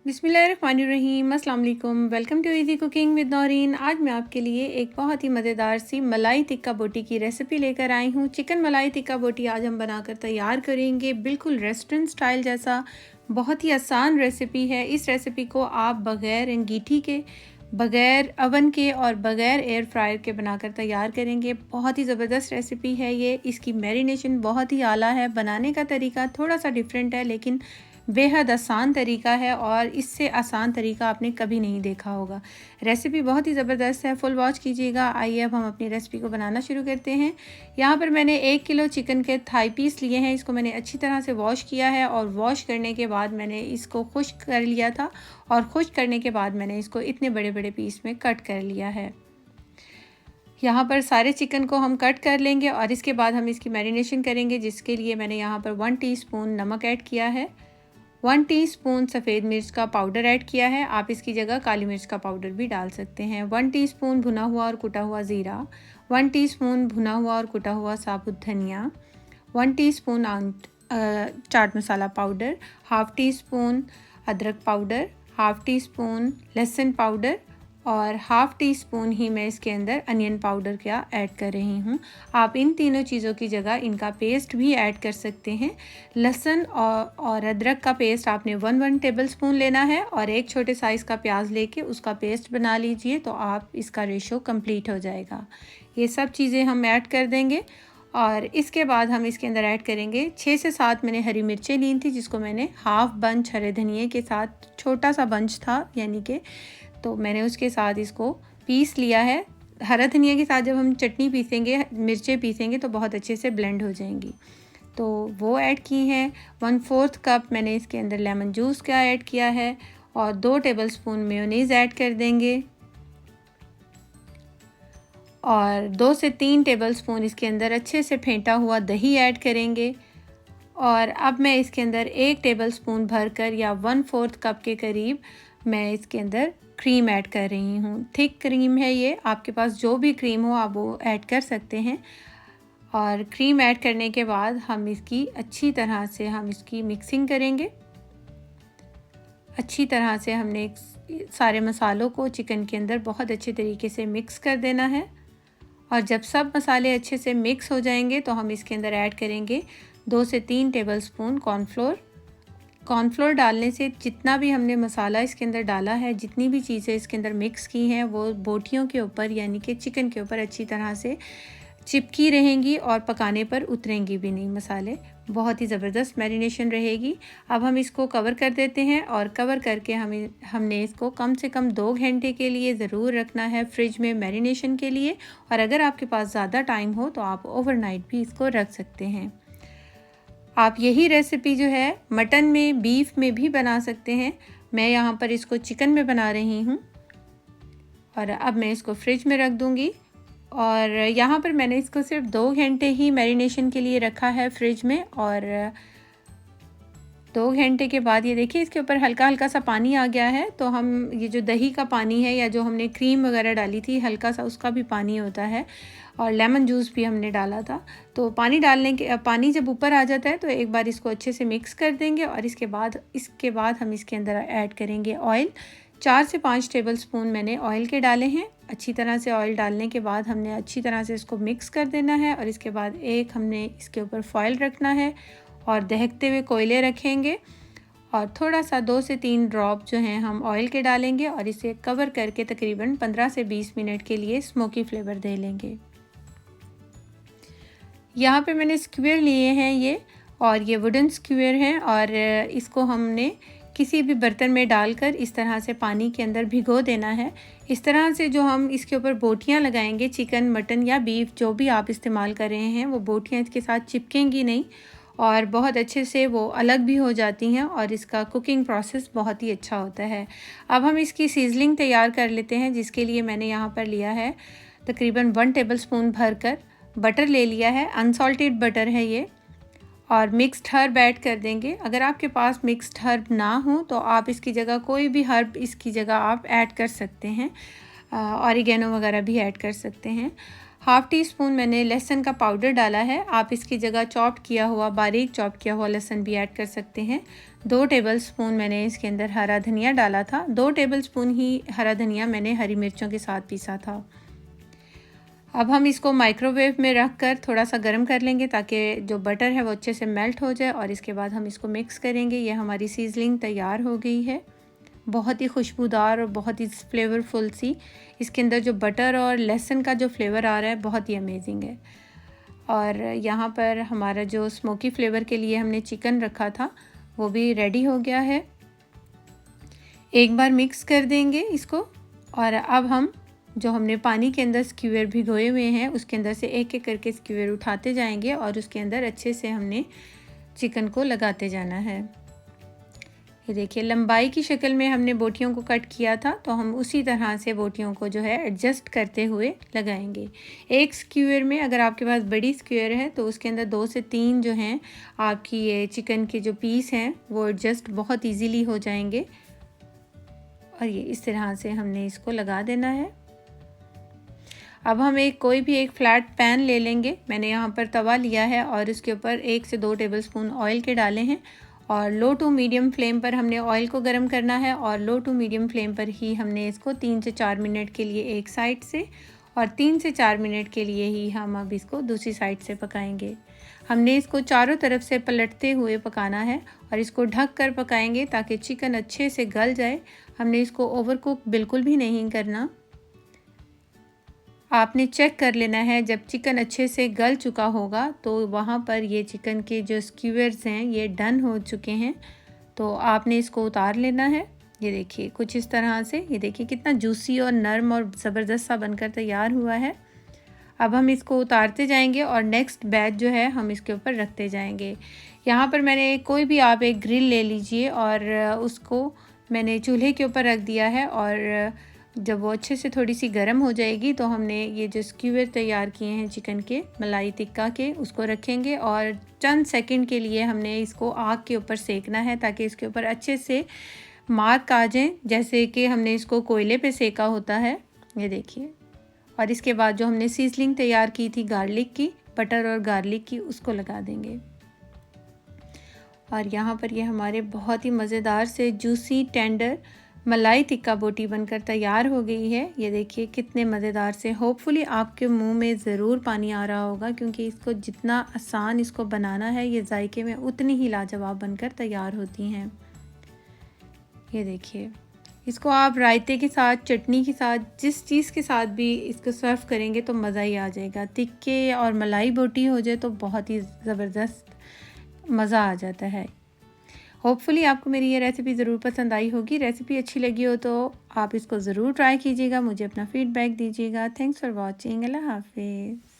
बिस्मिल्लाहिर्रहमानिर्रहीम, अस्सलाम वालेकुम। Welcome to easy cooking with Naureen. आज मैं आपके लिए एक बहुत ही मज़ेदार सी मलाई टिक्का बोटी की रेसिपी लेकर आई हूँ। चिकन मलाई टिक्का बोटी आज हम बनाकर तैयार करेंगे, बिल्कुल रेस्टोरेंट स्टाइल जैसा। बहुत ही आसान रेसिपी है। इस रेसिपी को आप बग़ैर अंगीठी के, बग़ैर अवन के और बग़ैर एयर फ्रायर के बनाकर तैयार करेंगे। बहुत ही ज़बरदस्त रेसिपी है ये। इसकी मैरिनेशन बहुत ही आला है। बनाने का तरीका थोड़ा सा डिफरेंट है, लेकिन बेहद आसान तरीका है और इससे आसान तरीका आपने कभी नहीं देखा होगा। रेसिपी बहुत ही ज़बरदस्त है, फुल वॉच कीजिएगा। आइए अब हम अपनी रेसिपी को बनाना शुरू करते हैं। यहाँ पर मैंने 1 किलो चिकन के थाई पीस लिए हैं। इसको मैंने अच्छी तरह से वॉश किया है और वॉश करने के बाद मैंने इसको खुश्क कर लिया था और खुश्क करने के बाद मैंने इसको इतने बड़े बड़े पीस में कट कर लिया है। यहाँ पर सारे चिकन को हम कट कर लेंगे और इसके बाद हम इसकी मैरिनेशन करेंगे, जिसके लिए मैंने यहाँ पर 1 टीस्पून नमक ऐड किया है, 1 टीस्पून सफ़ेद मिर्च का पाउडर ऐड किया है। आप इसकी जगह काली मिर्च का पाउडर भी डाल सकते हैं। 1 टीस्पून भुना हुआ और कुटा हुआ ज़ीरा, 1 टीस्पून भुना हुआ और कुटा हुआ साबुत धनिया, 1 teaspoon chaat masala powder, half teaspoon अदरक पाउडर, हाफ़ टीस्पून लहसुन पाउडर और हाफ़ टी स्पून ही मैं इसके अंदर अनियन पाउडर का ऐड कर रही हूँ। आप इन तीनों चीज़ों की जगह इनका पेस्ट भी ऐड कर सकते हैं। लहसुन और अदरक का पेस्ट आपने 1 टेबल स्पून लेना है और एक छोटे साइज़ का प्याज लेके उसका पेस्ट बना लीजिए, तो आप इसका रेशो कंप्लीट हो जाएगा। ये सब चीज़ें हम ऐड कर देंगे और इसके बाद हम इसके अंदर ऐड करेंगे 6 से 7 मैंने हरी मिर्चें ली थी, जिसको मैंने हाफ़ बंच हरे धनिए के साथ, छोटा सा बंच था यानी कि, तो मैंने उसके साथ इसको पीस लिया है। हरा धनिया के साथ जब हम चटनी पीसेंगे, मिर्चें पीसेंगे तो बहुत अच्छे से ब्लेंड हो जाएंगी, तो वो ऐड की हैं। 1/4 कप मैंने इसके अंदर लेमन जूस का ऐड किया है और 2 टेबलस्पून मेयोनीज़ ऐड कर देंगे और 2 से 3 टेबलस्पून इसके अंदर अच्छे से फेंटा हुआ दही ऐड करेंगे। और अब मैं इसके अंदर 1 टेबलस्पून भरकर या 1/4 कप के करीब मैं इसके अंदर क्रीम ऐड कर रही हूँ। थिक क्रीम है ये, आपके पास जो भी क्रीम हो आप वो ऐड कर सकते हैं। और क्रीम ऐड करने के बाद हम इसकी अच्छी तरह से इसकी मिक्सिंग करेंगे। अच्छी तरह से हमने सारे मसालों को चिकन के अंदर बहुत अच्छे तरीके से मिक्स कर देना है और जब सब मसाले अच्छे से मिक्स हो जाएंगे तो हम इसके अंदर ऐड करेंगे 2 से 3 टेबलस्पून कॉर्नफ्लोर। कॉर्नफ्लोर डालने से जितना भी हमने मसाला इसके अंदर डाला है, जितनी भी चीज़ें इसके अंदर मिक्स की हैं, वो बोटियों के ऊपर यानी कि चिकन के ऊपर अच्छी तरह से चिपकी रहेंगी और पकाने पर उतरेंगी भी नहीं मसाले। बहुत ही ज़बरदस्त मैरिनेशन रहेगी। अब हम इसको कवर कर देते हैं और कवर करके हमने इसको कम से कम 2 घंटे के लिए ज़रूर रखना है फ्रिज में मैरिनेशन के लिए। और अगर आपके पास ज़्यादा टाइम हो तो आप ओवरनाइट भी इसको रख सकते हैं। आप यही रेसिपी जो है मटन में, बीफ में भी बना सकते हैं। मैं यहाँ पर इसको चिकन में बना रही हूँ और अब मैं इसको फ्रिज में रख दूँगी। और यहाँ पर मैंने इसको सिर्फ 2 घंटे ही मैरिनेशन के लिए रखा है फ्रिज में। और 2 घंटे के बाद ये देखिए इसके ऊपर हल्का हल्का सा पानी आ गया है, तो हम ये जो दही का पानी है या जो हमने क्रीम वगैरह डाली थी हल्का सा, उसका भी पानी होता है और लेमन जूस भी हमने डाला था। तो पानी जब ऊपर आ जाता है तो एक बार इसको अच्छे से मिक्स कर देंगे और इसके बाद हम इसके अंदर ऐड करेंगे ऑयल। 4 से 5 टेबलस्पून मैंने ऑयल के डाले हैं। अच्छी तरह से ऑयल डालने के बाद हमने अच्छी तरह से इसको मिक्स कर देना है और इसके बाद हमने इसके ऊपर फॉयल रखना है और दहकते हुए कोयले रखेंगे और थोड़ा सा 2 से 3 ड्रॉप जो हैं हम ऑयल के डालेंगे और इसे कवर करके तकरीबन 15 से 20 मिनट के लिए स्मोकी फ्लेवर दे लेंगे। यहाँ पे मैंने स्क्वायर लिए हैं ये, और ये वुडन स्क्वायर हैं और इसको हमने किसी भी बर्तन में डालकर इस तरह से पानी के अंदर भिगो देना है। इस तरह से जो हम इसके ऊपर बोटियां लगाएंगे, चिकन, मटन या बीफ जो भी आप इस्तेमाल कर रहे हैं, वो बोटियां इसके साथ चिपकेंगी नहीं और बहुत अच्छे से वो अलग भी हो जाती हैं और इसका कुकिंग प्रोसेस बहुत ही अच्छा होता है। अब हम इसकी सीजलिंग तैयार कर लेते हैं, जिसके लिए मैंने यहाँ पर लिया है तकरीबन 1 टेबलस्पून भरकर बटर ले लिया है। अनसॉल्टेड बटर है ये और मिक्स्ड हर्ब ऐड कर देंगे। अगर आपके पास मिक्स्ड हर्ब ना हो तो आप इसकी जगह कोई भी हर्ब इसकी जगह आप ऐड कर सकते हैं। ऑरिगेनो वगैरह भी ऐड कर सकते हैं। हाफ़ टी स्पून मैंने लहसुन का पाउडर डाला है। आप इसकी जगह बारीक चॉप किया हुआ लहसुन भी ऐड कर सकते हैं। 2 टेबलस्पून मैंने इसके अंदर हरा धनिया डाला था। 2 टेबलस्पून ही हरा धनिया मैंने हरी मिर्चों के साथ पीसा था। अब हम इसको माइक्रोवेव में रख कर थोड़ा सा गर्म कर लेंगे ताकि जो बटर है वो अच्छे से मेल्ट हो जाए, और इसके बाद हम इसको मिक्स करेंगे। ये हमारी सीजलिंग तैयार हो गई है, बहुत ही खुशबूदार और बहुत ही फ्लेवरफुल सी। इसके अंदर जो बटर और लहसुन का जो फ्लेवर आ रहा है बहुत ही अमेजिंग है। और यहाँ पर हमारा जो स्मोकी फ्लेवर के लिए हमने चिकन रखा था वो भी रेडी हो गया है। एक बार मिक्स कर देंगे इसको, और अब हम जो हमने पानी के अंदर स्क्यूअर भिगोए हुए हैं उसके अंदर से एक एक करके स्क्यूअर उठाते जाएंगे और उसके अंदर अच्छे से हमने चिकन को लगाते जाना है। ये देखिए, लंबाई की शक्ल में हमने बोटियों को कट किया था, तो हम उसी तरह से बोटियों को जो है एडजस्ट करते हुए लगाएंगे। एक स्क्यूअर में अगर आपके पास बड़ी स्क्यूअर है तो उसके अंदर 2 से 3 जो हैं आपकी ये चिकन के जो पीस हैं वो एडजस्ट बहुत इजीली हो जाएंगे। और ये इस तरह से हमने इसको लगा देना है। अब हम कोई भी एक फ्लैट पैन ले लेंगे। मैंने यहाँ पर तवा लिया है और उसके ऊपर 1 से 2 टेबलस्पून ऑयल के डाले हैं, और लो टू मीडियम फ्लेम पर हमने ऑयल को गर्म करना है, और लो टू मीडियम फ्लेम पर ही हमने इसको 3 से 4 मिनट के लिए एक साइड से, और 3 से 4 मिनट के लिए ही हम अब इसको दूसरी साइड से पकाएंगे। हमने इसको चारों तरफ से पलटते हुए पकाना है और इसको ढक कर पकाएंगे ताकि चिकन अच्छे से गल जाए। हमने इसको ओवरकुक बिल्कुल भी नहीं करना। आपने चेक कर लेना है, जब चिकन अच्छे से गल चुका होगा तो वहाँ पर ये चिकन के जो स्क्यूअर्स हैं ये डन हो चुके हैं, तो आपने इसको उतार लेना है। ये देखिए कुछ इस तरह से, ये देखिए कितना जूसी और नरम और ज़बरदस्त सा बनकर तैयार हुआ है। अब हम इसको उतारते जाएंगे और नेक्स्ट बैच जो है हम इसके ऊपर रखते जाएंगे। यहाँ पर मैंने कोई भी आप एक ग्रिल ले लीजिए और उसको मैंने चूल्हे के ऊपर रख दिया है, और जब वो अच्छे से थोड़ी सी गर्म हो जाएगी तो हमने ये जो स्क्यूअर तैयार किए हैं चिकन के मलाई टिक्का के उसको रखेंगे, और चंद सेकंड के लिए हमने इसको आग के ऊपर सेकना है ताकि इसके ऊपर अच्छे से मार्क आ जाएं, जैसे कि हमने इसको कोयले पे सेका होता है। ये देखिए, और इसके बाद जो हमने सीजलिंग तैयार की थी गार्लिक की, बटर और गार्लिक की, उसको लगा देंगे। और यहाँ पर ये हमारे बहुत ही मज़ेदार से जूसी टेंडर मलाई टिक्का बोटी बनकर तैयार हो गई है। ये देखिए कितने मज़ेदार से, होपफुली आपके मुंह में ज़रूर पानी आ रहा होगा क्योंकि इसको जितना आसान इसको बनाना है ये जायके में उतनी ही लाजवाब बनकर तैयार होती हैं। ये देखिए, इसको आप रायते के साथ, चटनी के साथ, जिस चीज़ के साथ भी इसको सर्व करेंगे तो मज़ा ही आ जाएगा। टिक्के और मलाई बोटी हो जाए तो बहुत ही ज़बरदस्त मज़ा आ जाता है। होपफुली आपको मेरी ये रेसिपी ज़रूर पसंद आई होगी। रेसिपी अच्छी लगी हो तो आप इसको ज़रूर ट्राई कीजिएगा, मुझे अपना फीडबैक दीजिएगा। Thanks for watching. अल्लाह हाफिज़।